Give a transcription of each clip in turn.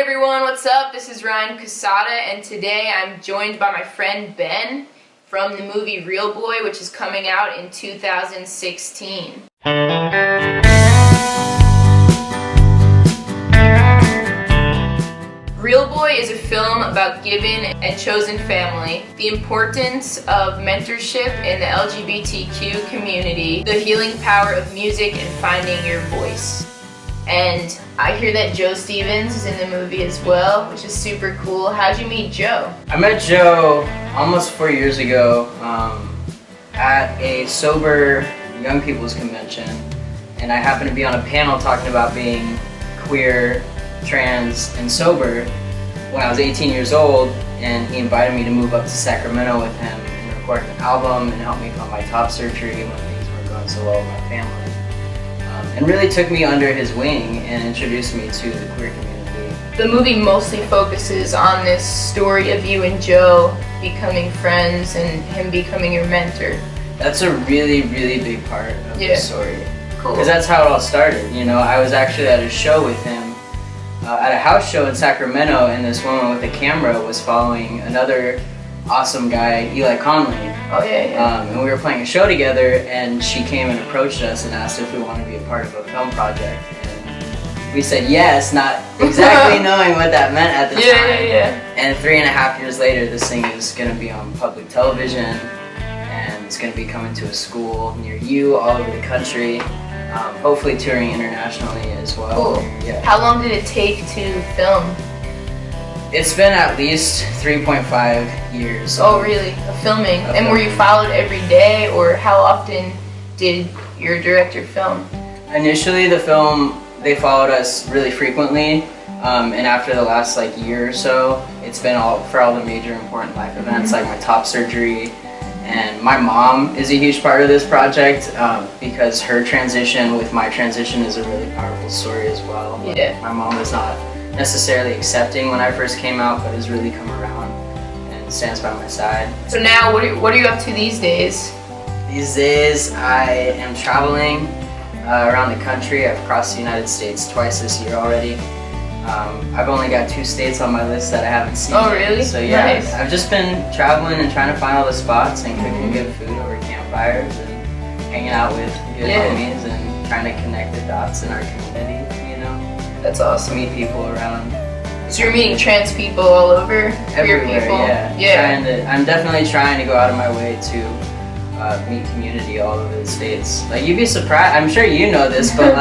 everyone, what's up? This is Ryan Cassata, and today I'm joined by my friend Ben from the movie Real Boy, which is coming out in 2016. Real Boy is a film about given and chosen family, the importance of mentorship in the LGBTQ community, the healing power of music, and finding your voice. And I hear that Joe Stevens is in the movie as well, which is super cool. How'd you meet Joe? I met Joe almost 4 years ago at a sober young people's convention, and I happened to be on a panel talking about being queer, trans, and sober when I was 18 years old, and he invited me to move up to Sacramento with him and record an album and help me fund my top surgery when things weren't going so well with my family. And really took me under his wing and introduced me to the queer community. The movie mostly focuses on this story of you and Joe becoming friends and him becoming your mentor. That's a really, really big part of the story. Cool. Because that's how it all started. You know, I was actually at a show with him, at a house show in Sacramento, and this woman with a camera was following another awesome guy, Eli Conley. Oh yeah. And we were playing a show together, and she came and approached us and asked if we wanted to be a part of a film project. And we said yes, not exactly knowing what that meant at the time. Yeah. And 3.5 years later, this thing is going to be on public television, and it's going to be coming to a school near you all over the country, hopefully touring internationally as well. Cool. Yeah. How long did it take to film? It's been at least 3.5 years. Oh really? Of filming? And were you followed every day, or how often did your director film? Initially the film, they followed us really frequently, and after the last year or so, it's been for all the major important life events, like my top surgery. And my mom is a huge part of this project because her transition with my transition is a really powerful story as well. Yeah. My mom was not necessarily accepting when I first came out, but has really come around and stands by my side. So now, what are you up to these days? These days, I am traveling around the country. I've crossed the United States twice this year already. I've only got 2 states on my list that I haven't seen. Oh really? So yeah, nice. I've just been traveling and trying to find all the spots and cooking good food over campfires and hanging out with good homies and trying to connect the dots in our community, you know? That's awesome. Meet people around. So you're meeting trans people all over? Queer Everywhere, people? Yeah. I'm definitely trying to go out of my way to meet community all over the states. You'd be surprised, I'm sure you know this, but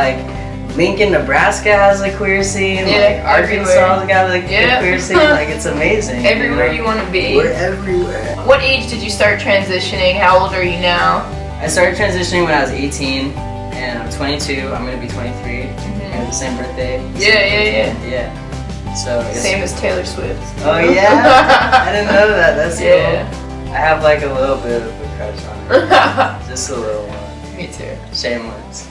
Lincoln, Nebraska has a queer scene. Arkansas has got a queer scene. It's amazing. Everywhere you want to be. We're everywhere. What age did you start transitioning? How old are you now? I started transitioning when I was 18, and I'm 22. I'm gonna be 23. We have the same birthday. Yeah. So same as Taylor Swift. Oh yeah? I didn't know that. That's cool. I have a little bit of a crush on her. Just a little one. Me too. Shameless.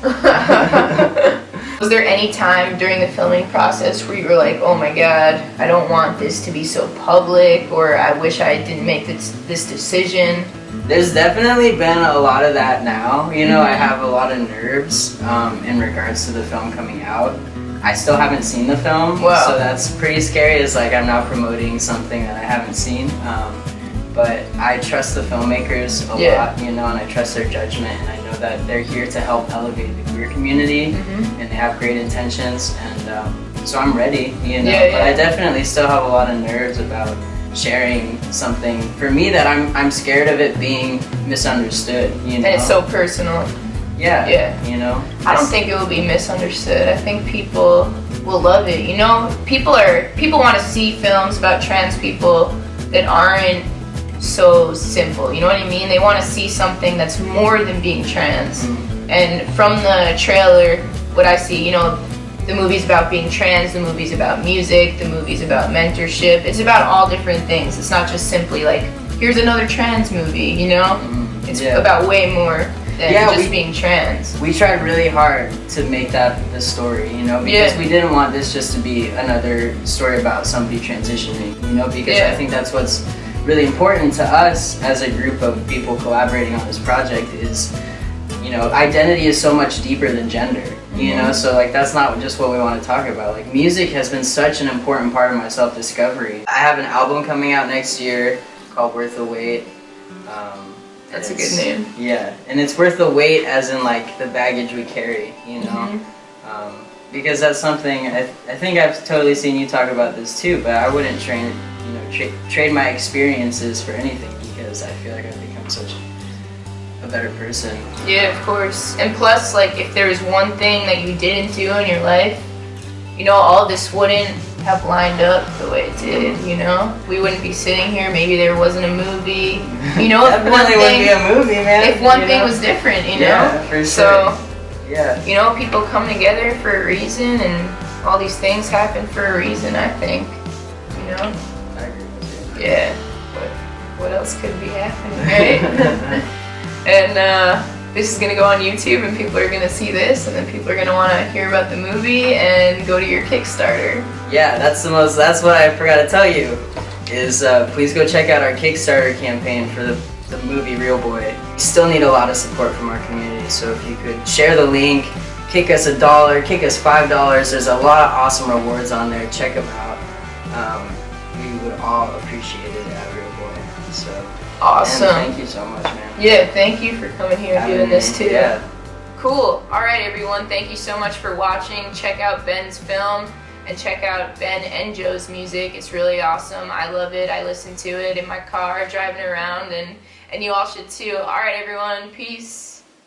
Was there any time during the filming process where you were like, oh my god, I don't want this to be so public, or I wish I didn't make this decision? There's definitely been a lot of that now. You know, I have a lot of nerves in regards to the film coming out. I still haven't seen the film, so that's pretty scary. It's I'm not promoting something that I haven't seen. But I trust the filmmakers a lot, you know, and I trust their judgment, and I know that they're here to help elevate the queer community, and they have great intentions, and so I'm ready, you know. But I definitely still have a lot of nerves about sharing something for me that I'm scared of it being misunderstood, you know. And it's so personal. Yeah. You know. I don't think it will be misunderstood. I think people will love it. You know, people want to see films about trans people that aren't so simple, you know what I mean? They want to see something that's more than being trans. And from the trailer, what I see, you know, the movie's about being trans, the movie's about music, the movie's about mentorship. It's about all different things. It's not just simply here's another trans movie, you know? It's about way more than just being trans. We tried really hard to make that the story, you know, because we didn't want this just to be another story about somebody transitioning, you know, because I think that's what's really important to us as a group of people collaborating on this project is, you know, identity is so much deeper than gender. You know, so like that's not just what we want to talk about. Like music has been such an important part of my self-discovery. I have an album coming out next year called Worth the Wait. That's a good name. Yeah, and it's worth the wait as in like the baggage we carry, you know? Because that's something, I think I've totally seen you talk about this too, but I wouldn't trade my experiences for anything because I feel like I've become such a better person. Yeah, of course. And plus, like, if there was one thing that you didn't do in your life, you know, all this wouldn't have lined up the way it did, you know? We wouldn't be sitting here, maybe there wasn't a movie, you know? Definitely wouldn't be a movie, man. If one thing was different, you know? Yeah, for sure. So, yeah. You know, people come together for a reason, and all these things happen for a reason, I think, you know? I agree with you. Yeah. What else could be happening, right? And, this is gonna go on YouTube and people are gonna see this and then people are gonna wanna hear about the movie and go to your Kickstarter. Yeah, that's what I forgot to tell you, is please go check out our Kickstarter campaign for the movie Real Boy. We still need a lot of support from our community, so if you could share the link, kick us $1, kick us $5, there's a lot of awesome rewards on there, check them out. We would all appreciate it at Real Boy. So awesome. Man, thank you so much, man. Yeah, thank you for coming here and doing this too. Yeah. Cool. Alright everyone, thank you so much for watching. Check out Ben's film and check out Ben and Joe's music. It's really awesome. I love it. I listen to it in my car driving around and you all should too. Alright everyone, peace.